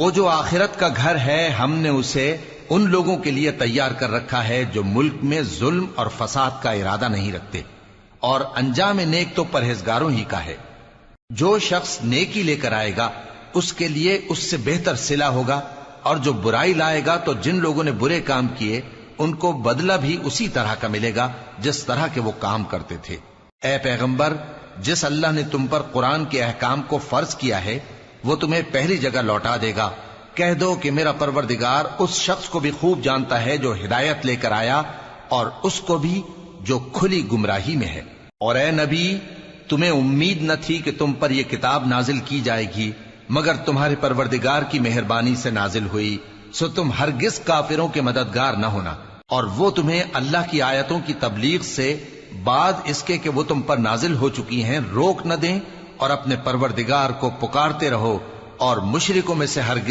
وہ جو آخرت کا گھر ہے ہم نے اسے ان لوگوں کے لیے تیار کر رکھا ہے جو ملک میں ظلم اور فساد کا ارادہ نہیں رکھتے، اور انجام نیک تو پرہیزگاروں ہی کا ہے۔ جو شخص نیکی لے کر آئے گا اس کے لیے اس سے بہتر صلہ ہوگا، اور جو برائی لائے گا تو جن لوگوں نے برے کام کیے ان کو بدلہ بھی اسی طرح کا ملے گا جس طرح کے وہ کام کرتے تھے۔ اے پیغمبر، جس اللہ نے تم پر قرآن کے احکام کو فرض کیا ہے وہ تمہیں پہلی جگہ لوٹا دے گا۔ کہہ دو کہ میرا پروردگار اس شخص کو بھی خوب جانتا ہے جو ہدایت لے کر آیا، اور اس کو بھی جو کھلی گمراہی میں ہے۔ اور اے نبی، تمہیں امید نہ تھی کہ تم پر یہ کتاب نازل کی جائے گی مگر تمہارے پروردگار کی مہربانی سے نازل ہوئی، سو تم ہرگز کافروں کے مددگار نہ ہونا، اور وہ تمہیں اللہ کی آیتوں کی تبلیغ سے بعد اس کے کہ وہ تم پر نازل ہو چکی ہیں روک نہ دیں، اور اپنے پروردگار کو پکارتے رہو، اور مشرکوں میں سے ہرگز